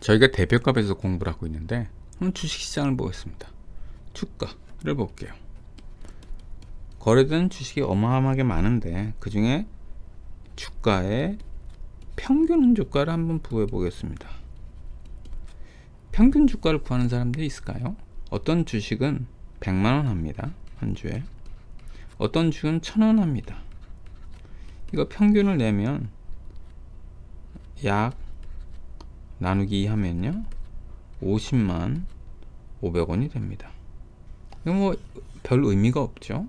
저희가 대표값에서 공부를 하고 있는데 한번 주식시장을 보겠습니다. 주가를 볼게요. 거래되는 주식이 어마어마하게 많은데 그 중에 주가의 평균 주가를 한번 구해 보겠습니다. 평균 주가를 구하는 사람들이 있을까요? 어떤 주식은 100만원 합니다. 한 주에. 어떤 주식은 1000원 합니다. 이거 평균을 내면 약 나누기 2 하면요 50만 500원이 됩니다. 이거 뭐 별 의미가 없죠.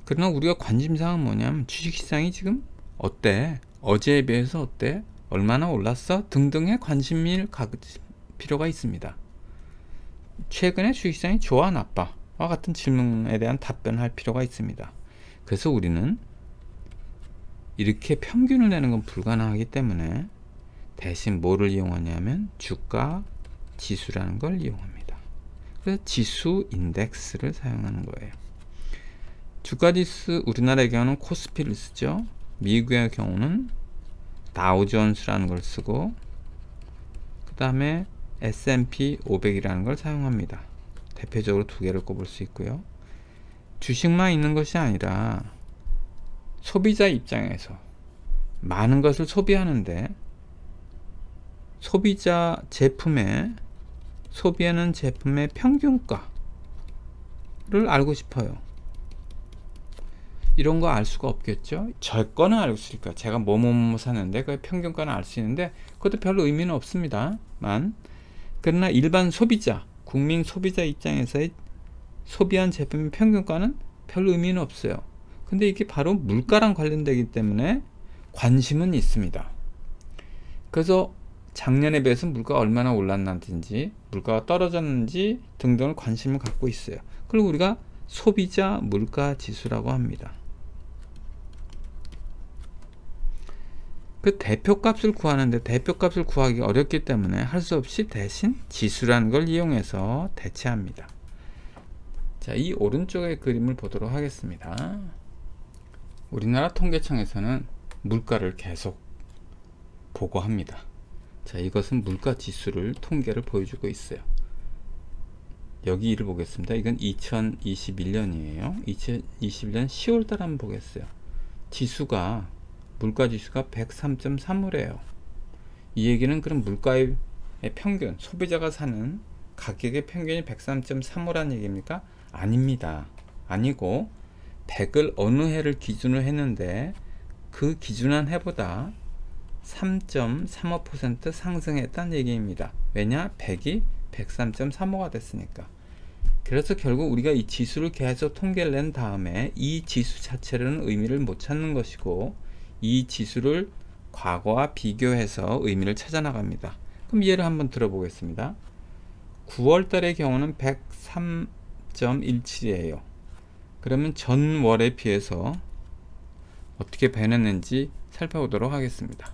그러나 우리가 관심사항은 뭐냐면 주식시장이 지금 어때? 어제에 비해서 어때? 얼마나 올랐어? 등등의 관심을 가질 필요가 있습니다. 최근에 주식시장이 좋아 나빠? 와 같은 질문에 대한 답변을 할 필요가 있습니다. 그래서 우리는 이렇게 평균을 내는 건 불가능하기 때문에 대신 뭐를 이용하냐면 주가 지수라는 걸 이용합니다. 그래서 지수 인덱스를 사용하는 거예요. 주가 지수 우리나라의 경우는 코스피를 쓰죠. 미국의 경우는 다우존스라는 걸 쓰고 그 다음에 S&P 500이라는 걸 사용합니다. 대표적으로 두 개를 꼽을 수 있고요. 주식만 있는 것이 아니라 소비자 입장에서 많은 것을 소비하는데 소비자 제품의 소비하는 제품의 평균가를 알고 싶어요. 이런 거 알 수가 없겠죠. 저 거는 알 수 있을까? 제가 뭐뭐 샀는데 그 평균가는 알 수 있는데 그것도 별로 의미는 없습니다만 그러나 일반 소비자, 국민 소비자 입장에서의 소비한 제품의 평균가는 별 의미는 없어요. 근데 이게 바로 물가랑 관련되기 때문에 관심은 있습니다. 그래서 작년에 비해서 물가가 얼마나 올랐는지 물가가 떨어졌는지 등등을 관심을 갖고 있어요. 그리고 우리가 소비자 물가 지수라고 합니다. 그 대표값을 구하는데 대표값을 구하기 어렵기 때문에 할 수 없이 대신 지수라는 걸 이용해서 대체합니다. 자, 이 오른쪽의 그림을 보도록 하겠습니다. 우리나라 통계청에서는 물가를 계속 보고합니다. 자, 이것은 물가 지수를 통계를 보여주고 있어요. 여기를 보겠습니다. 이건 2021년이에요. 2021년 10월달 한번 보겠어요. 지수가 물가 지수가 103.35래요. 이 얘기는 그럼 물가의 평균, 소비자가 사는 가격의 평균이 103.35라는 얘기입니까? 아닙니다. 아니고 100을 어느 해를 기준으로 했는데 그 기준한 해보다 3.35% 상승했다는 얘기입니다. 왜냐? 100이 103.35가 됐으니까. 그래서 결국 우리가 이 지수를 계속 통계를 낸 다음에 이 지수 자체로는 의미를 못 찾는 것이고 이 지수를 과거와 비교해서 의미를 찾아 나갑니다. 그럼 예를 한번 들어보겠습니다. 9월 달의 경우는 103.17이에요. 그러면 전월에 비해서 어떻게 변했는지 살펴보도록 하겠습니다.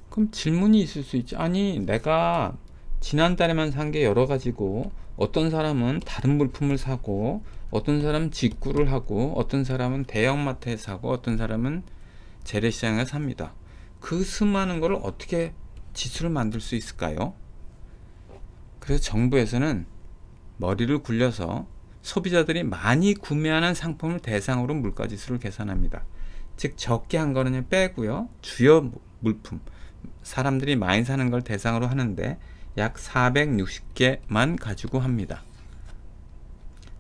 그럼 질문이 있을 수 있죠. 아니 내가 지난달에만 산 게 여러 가지고 어떤 사람은 다른 물품을 사고 어떤 사람은 직구를 하고 어떤 사람은 대형마트에 사고 어떤 사람은 재래시장에 삽니다. 그 수많은 걸 어떻게 지수를 만들 수 있을까요? 그래서 정부에서는 머리를 굴려서 소비자들이 많이 구매하는 상품을 대상으로 물가지수를 계산합니다. 즉 적게 한 거는 빼고요. 주요 물품 사람들이 많이 사는 걸 대상으로 하는데 약 460개만 가지고 합니다.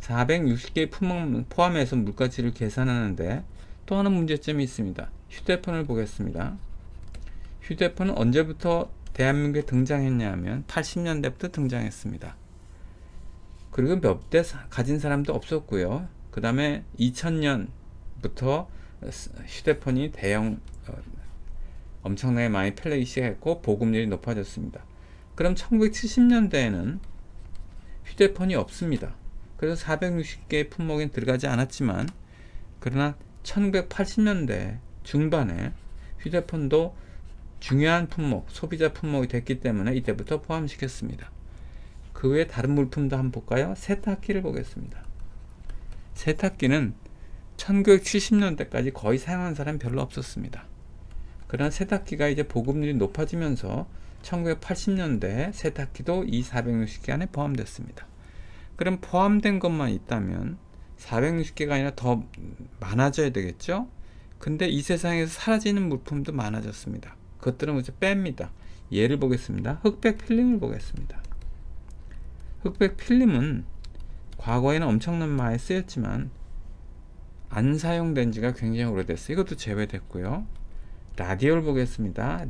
460개의 품목 포함해서 물가지를 계산하는데 또 하나 문제점이 있습니다. 휴대폰을 보겠습니다. 휴대폰은 언제부터 대한민국에 등장했냐 하면 80년대부터 등장했습니다. 그리고 몇 대 가진 사람도 없었고요. 그 다음에 2000년부터 휴대폰이 엄청나게 많이 팔리기 시작했고 보급률이 높아졌습니다. 그럼 1970년대에는 휴대폰이 없습니다. 그래서 460개의 품목에 들어가지 않았지만 그러나 1980년대 중반에 휴대폰도 중요한 품목, 소비자 품목이 됐기 때문에 이때부터 포함시켰습니다. 그 외에 다른 물품도 한번 볼까요? 세탁기를 보겠습니다. 세탁기는 1970년대까지 거의 사용하는 사람이 별로 없었습니다. 그러나 세탁기가 이제 보급률이 높아지면서 1980년대 세탁기도 이 460개 안에 포함됐습니다. 그럼 포함된 것만 있다면 460개가 아니라 더 많아져야 되겠죠? 근데 이 세상에서 사라지는 물품도 많아졌습니다. 그것들은 이제 뺍니다. 예를 보겠습니다. 흑백 필름을 보겠습니다. 흑백 필름은 과거에는 엄청난 많이 쓰였지만 안 사용된 지가 굉장히 오래됐어요. 이것도 제외됐고요. 라디오를 보겠습니다.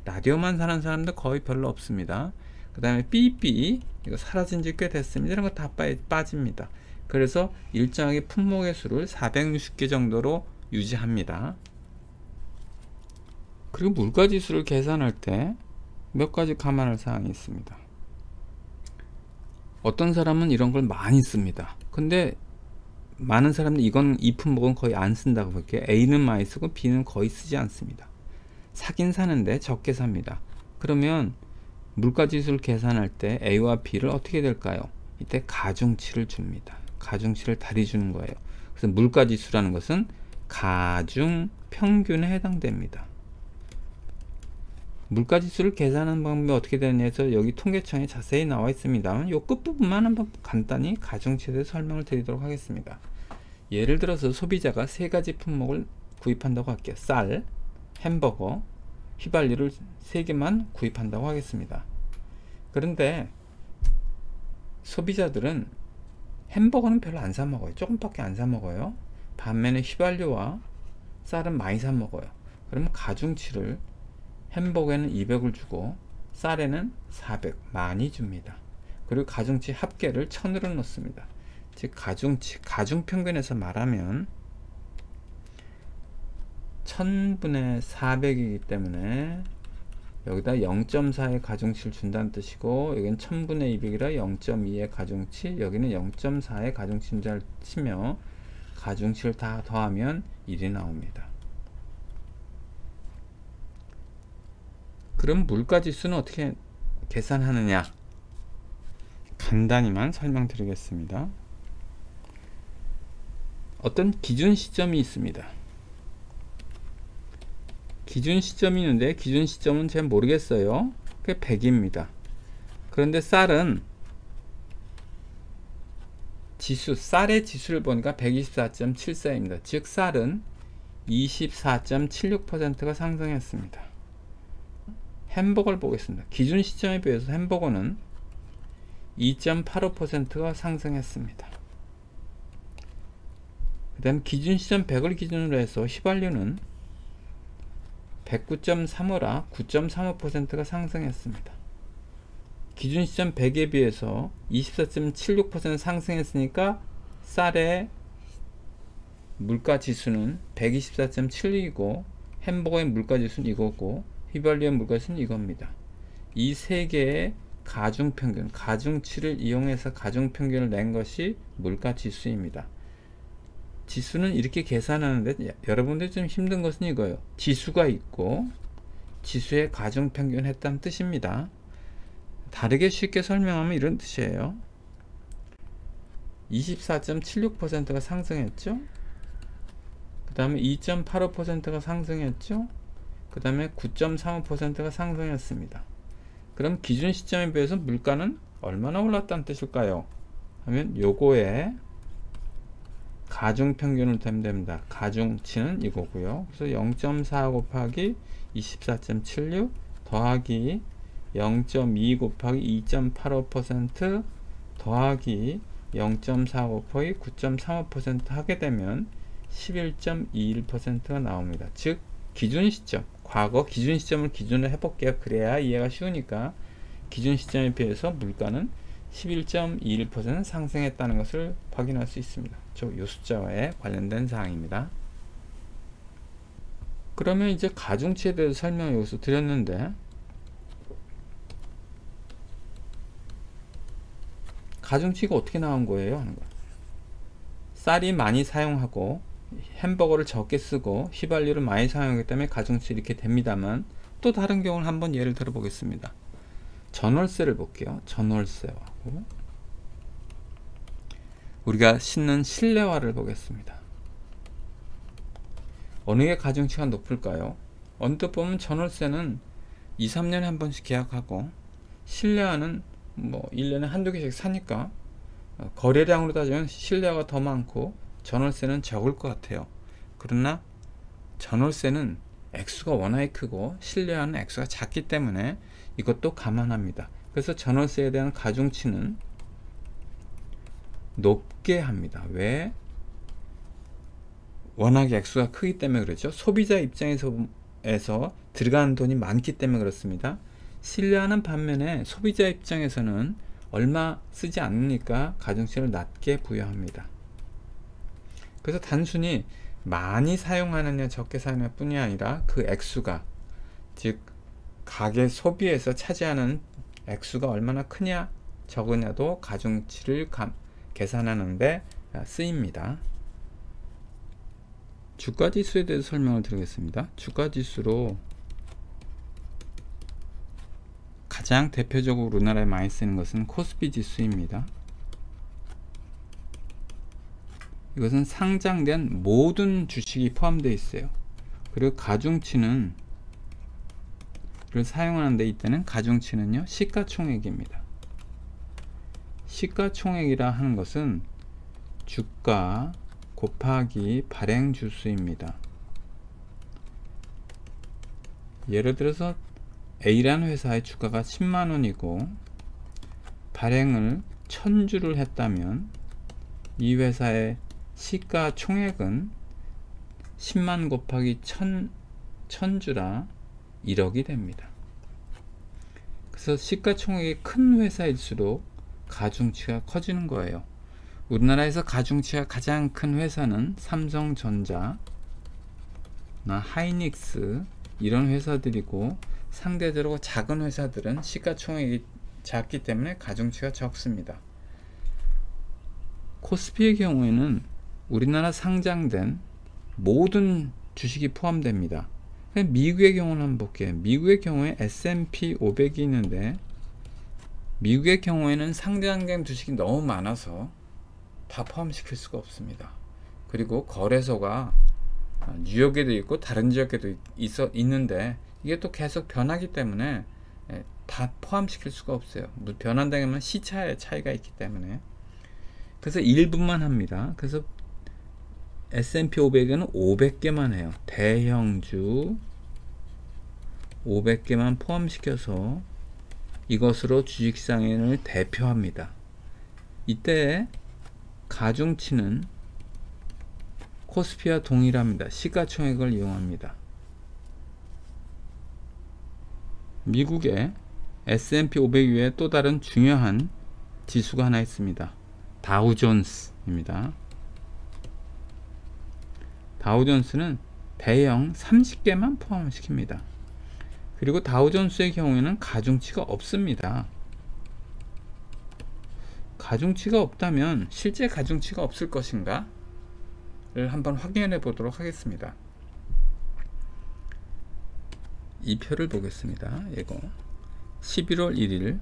라디오만 사는 사람도 거의 별로 없습니다. 그 다음에 삐삐, 이거 사라진 지 꽤 됐습니다. 이런 거 다 빠집니다. 그래서 일정하게 품목의 수를 460개 정도로 유지합니다. 그리고 물가지수를 계산할 때 몇 가지 감안할 사항이 있습니다. 어떤 사람은 이런 걸 많이 씁니다. 근데 많은 사람들이 이 품목은 거의 안 쓴다고 볼게요. A는 많이 쓰고 B는 거의 쓰지 않습니다. 사긴 사는데 적게 삽니다. 그러면 물가지수를 계산할 때 A와 B를 어떻게 될까요? 이때 가중치를 줍니다. 가중치를 다리 주는 거예요. 그래서 물가지수라는 것은 가중 평균에 해당됩니다. 물가지수를 계산하는 방법이 어떻게 되느냐 해서 여기 통계청에 자세히 나와 있습니다만 요 끝부분만 한번 간단히 가중치에 대해서 설명을 드리도록 하겠습니다. 예를 들어서 소비자가 세 가지 품목을 구입한다고 할게요. 쌀, 햄버거, 휘발유를 3개만 구입한다고 하겠습니다. 그런데 소비자들은 햄버거는 별로 안 사 먹어요. 조금밖에 안 사 먹어요. 반면에 휘발유와 쌀은 많이 사 먹어요. 그러면 가중치를 햄버거에는 200을 주고 쌀에는 400 많이 줍니다. 그리고 가중치 합계를 1000으로 놓습니다. 즉 가중치, 가중평균에서 말하면 1000분의 400이기 때문에 여기다 0.4의 가중치를 준다는 뜻이고 여기는 1000분의 200이라 0.2의 가중치, 여기는 0.4의 가중치를 치며 가중치를 다 더하면 1이 나옵니다. 그럼 물가지수는 어떻게 계산하느냐? 간단히만 설명드리겠습니다. 어떤 기준 시점이 있습니다. 기준 시점이 있는데 기준 시점은 잘 모르겠어요. 그게 100입니다. 그런데 쌀은 쌀의 지수를 보니까 124.74입니다. 즉 쌀은 24.76%가 상승했습니다. 햄버거를 보겠습니다. 기준 시점에 비해서 햄버거는 2.85%가 상승했습니다. 그 다음 기준 시점 100을 기준으로 해서 휘발유는 109.35라 9.35%가 상승했습니다. 기준 시점 100에 비해서 24.76% 상승했으니까 쌀의 물가 지수는 124.76이고 햄버거의 물가 지수는 이거고 휘발유의 물가 지수는 이겁니다. 이 세 개의 가중평균, 가중치를 이용해서 가중평균을 낸 것이 물가 지수입니다. 지수는 이렇게 계산하는데 여러분들 좀 힘든 것은 이거예요. 지수가 있고 지수의 가중평균 했다는 뜻입니다. 다르게 쉽게 설명하면 이런 뜻이에요. 24.76%가 상승했죠. 그 다음에 2.85%가 상승했죠. 그 다음에 9.35%가 상승했습니다. 그럼 기준 시점에 비해서 물가는 얼마나 올랐다는 뜻일까요? 하면 요거에 가중평균을 대면 됩니다. 가중치는 이거고요. 그래서 0.4 곱하기 24.76 더하기 0.2 곱하기 2.85% 더하기 0.4 곱하기 9.35% 하게 되면 11.21%가 나옵니다. 즉 기준 시점, 과거 기준 시점을 기준으로 해볼게요. 그래야 이해가 쉬우니까 기준 시점에 비해서 물가는 11.21% 상승했다는 것을 확인할 수 있습니다. 이 숫자와의 관련된 사항입니다. 그러면 이제 가중치에 대해서 설명을 여기서 드렸는데 가중치가 어떻게 나온 거예요? 하는 거예요. 쌀이 많이 사용하고 햄버거를 적게 쓰고 휘발유를 많이 사용하기 때문에 가중치 이렇게 됩니다만 또 다른 경우를 한번 예를 들어 보겠습니다. 전월세를 볼게요. 전월세하고 우리가 신는 실내화를 보겠습니다. 어느 게 가중치가 높을까요? 언뜻 보면 전월세는 2, 3년에 한 번씩 계약하고 실내화는 뭐 1년에 한두 개씩 사니까 거래량으로 따지면 실내화가 더 많고 전월세는 적을 것 같아요. 그러나 전월세는 액수가 워낙에 크고 실내화는 액수가 작기 때문에 이것도 감안합니다. 그래서 전월세에 대한 가중치는 높게 합니다. 왜? 워낙에 액수가 크기 때문에 그렇죠. 소비자 입장에서 들어가는 돈이 많기 때문에 그렇습니다. 실내화는 반면에 소비자 입장에서는 얼마 쓰지 않으니까 가중치를 낮게 부여합니다. 그래서 단순히 많이 사용하느냐 적게 사용하느냐 뿐이 아니라 그 액수가, 즉 가계 소비에서 차지하는 액수가 얼마나 크냐 적으냐도 가중치를 계산하는 데 쓰입니다. 주가지수에 대해서 설명을 드리겠습니다. 주가지수로 가장 대표적으로 우리나라에 많이 쓰는 것은 코스피 지수입니다. 이것은 상장된 모든 주식이 포함되어 있어요. 그리고 가중치는 를 사용하는 데 있다는 가중치는요, 시가총액입니다. 시가총액이라 하는 것은 주가 곱하기 발행주수입니다. 예를 들어서 A라는 회사의 주가가 10만원이고 발행을 1000주를 했다면 이 회사의 시가총액은 10만 곱하기 1000주라 1억이 됩니다. 그래서 시가총액이 큰 회사일수록 가중치가 커지는 거예요. 우리나라에서 가중치가 가장 큰 회사는 삼성전자, 하이닉스 이런 회사들이고, 상대적으로 작은 회사들은 시가총액이 작기 때문에 가중치가 적습니다. 코스피의 경우에는 우리나라 상장된 모든 주식이 포함됩니다. 미국의 경우는 한번 볼게요. 미국의 경우에 S&P 500이 있는데 미국의 경우에는 상장된 주식이 너무 많아서 다 포함시킬 수가 없습니다. 그리고 거래소가 뉴욕에도 있고 다른 지역에도 있는데 이게 또 계속 변하기 때문에 다 포함시킬 수가 없어요. 변한다면 시차의 차이가 있기 때문에. 그래서 일부만 합니다. 그래서 S&P 500에는 500개만 해요. 대형주 500개만 포함시켜서 이것으로 주식시장을 대표합니다. 이때 가중치는 코스피와 동일합니다. 시가총액을 이용합니다. 미국의 S&P 500 외에 또 다른 중요한 지수가 하나 있습니다. 다우존스입니다. 다우존스는 대형 30개만 포함시킵니다. 그리고 다우존스의 경우에는 가중치가 없습니다. 가중치가 없다면 실제 가중치가 없을 것인가? 를 한번 확인해 보도록 하겠습니다. 이 표를 보겠습니다. 이거 11월 1일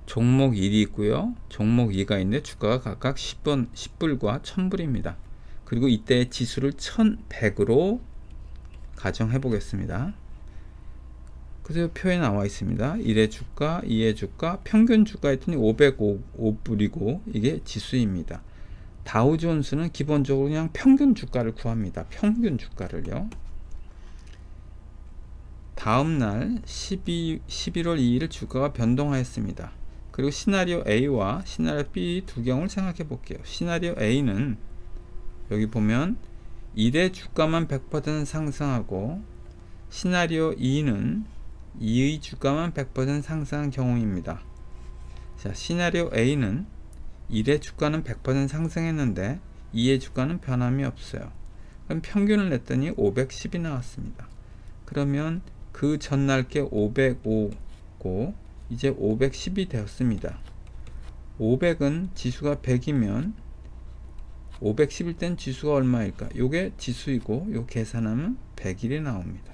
종목 1이 있고요. 종목 2가 있는데 주가가 각각 10불과 1000불입니다. 그리고 이때 지수를 1100으로 가정해 보겠습니다. 그래서 표에 나와 있습니다. 1의 주가, 2의 주가, 평균 주가 했더니 505불이고 이게 지수입니다. 다우존스는 기본적으로 그냥 평균 주가를 구합니다. 평균 주가를요. 다음날 11월 2일 주가가 변동하였습니다. 그리고 시나리오 A와 시나리오 B 두 경우를 생각해 볼게요. 시나리오 A는 여기 보면 1의 주가만 100% 상승하고, 시나리오 2는 2의 주가만 100% 상승한 경우입니다. 자, 시나리오 A는 1의 주가는 100% 상승했는데 2의 주가는 변함이 없어요. 그럼 평균을 냈더니 510이 나왔습니다. 그러면 그 전날 게 505고 이제 510이 되었습니다. 500은 지수가 100이면 510일 땐 지수가 얼마일까? 요게 지수이고 요 계산하면 100일이 나옵니다.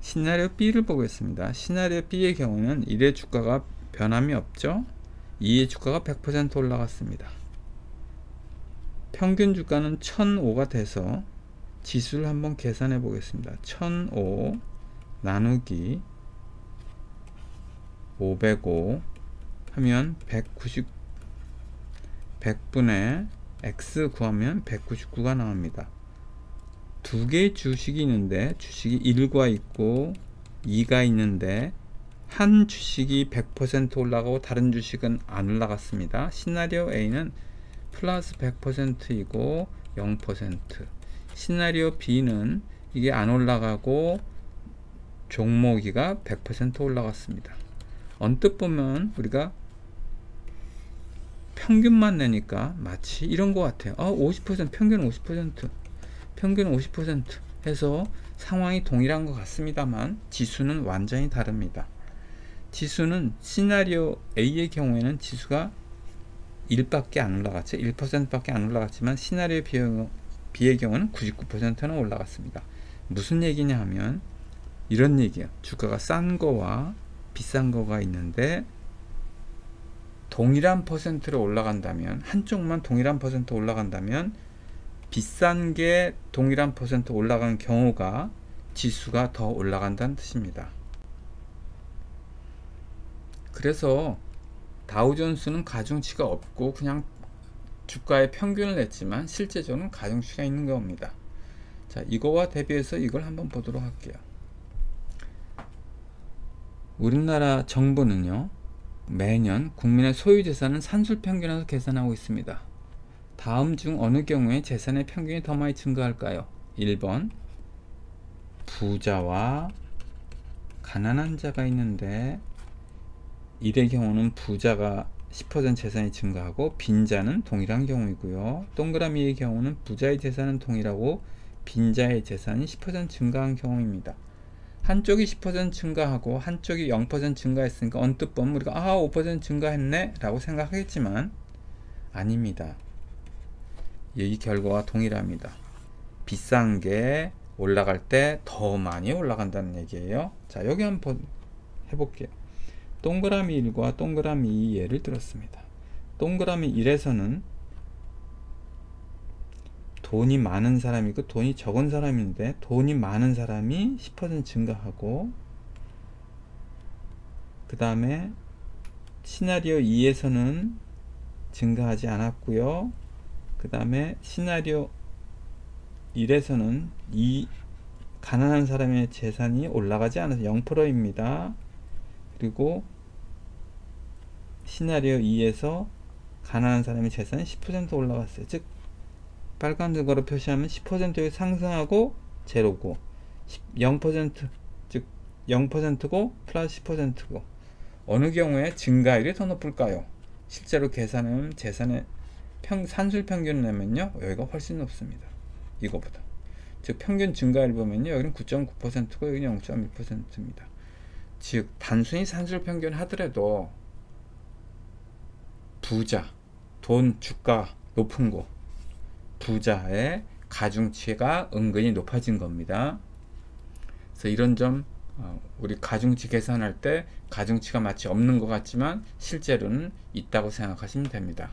시나리오 B를 보겠습니다. 시나리오 B의 경우는 1의 주가가 변함이 없죠. 2의 주가가 100% 올라갔습니다. 평균 주가는 1005가 돼서 지수를 한번 계산해 보겠습니다. 1005 나누기 505 하면 100분의 x 구하면 199가 나옵니다. 두 개의 주식이 있는데 주식이 1과 있고 2가 있는데 한 주식이 100% 올라가고 다른 주식은 안 올라갔습니다. 시나리오 A는 플러스 100%이고 0%, 시나리오 B는 이게 안 올라가고 종목이가 100% 올라갔습니다. 언뜻 보면 우리가 평균만 내니까 마치 이런 것 같아요. 50%, 평균 50%, 평균 50% 해서 상황이 동일한 것 같습니다만 지수는 완전히 다릅니다. 지수는 시나리오 A의 경우에는 지수가 1밖에 안 올라갔죠. 1%밖에 안 올라갔지만 시나리오 B의 경우는 99%는 올라갔습니다. 무슨 얘기냐 하면 이런 얘기야. 주가가 싼 거와 비싼 거가 있는데 동일한 퍼센트로 올라간다면, 한쪽만 동일한 퍼센트 올라간다면 비싼 게 동일한 퍼센트 올라간 경우가 지수가 더 올라간다는 뜻입니다. 그래서 다우존스는 가중치가 없고 그냥 주가의 평균을 냈지만 실제적으로는 가중치가 있는 겁니다. 자, 이거와 대비해서 이걸 한번 보도록 할게요. 우리나라 정부는요, 매년 국민의 소유재산은 산술평균에서 계산하고 있습니다. 다음 중 어느 경우에 재산의 평균이 더 많이 증가할까요? 1번 부자와 가난한 자가 있는데 1의 경우는 부자가 10% 재산이 증가하고 빈자는 동일한 경우이고요. 동그라미의 경우는 부자의 재산은 동일하고 빈자의 재산이 10% 증가한 경우입니다. 한쪽이 10% 증가하고 한쪽이 0% 증가했으니까 언뜻 보면 우리가 5% 증가했네 라고 생각하겠지만 아닙니다. 이 결과와 동일합니다. 비싼 게 올라갈 때 더 많이 올라간다는 얘기예요. 자, 여기 한번 해볼게요. 동그라미 1과 동그라미 2 예를 들었습니다. 동그라미 1에서는 돈이 많은 사람이고 돈이 적은 사람인데 돈이 많은 사람이 10% 증가하고, 그 다음에 시나리오 2에서는 증가하지 않았고요. 그 다음에 시나리오 1에서는 이 가난한 사람의 재산이 올라가지 않아서 0%입니다. 그리고 시나리오 2에서 가난한 사람의 재산이 10% 올라갔어요. 즉 빨간 거로 표시하면 10% 상승하고 제로고 0% 즉 0%고 플러스 10%고 어느 경우에 증가율이 더 높을까요? 실제로 계산하면 재산의 산술 평균을 내면요, 여기가 훨씬 높습니다. 이거보다. 즉 평균 증가율 보면요, 여기는 9.9%고 여기는 0.1%입니다. 즉 단순히 산술 평균 하더라도 부자, 돈, 주가 높은 곳, 부자의 가중치가 은근히 높아진 겁니다. 그래서 이런 점 우리 가중치 계산할 때 가중치가 마치 없는 것 같지만 실제로는 있다고 생각하시면 됩니다.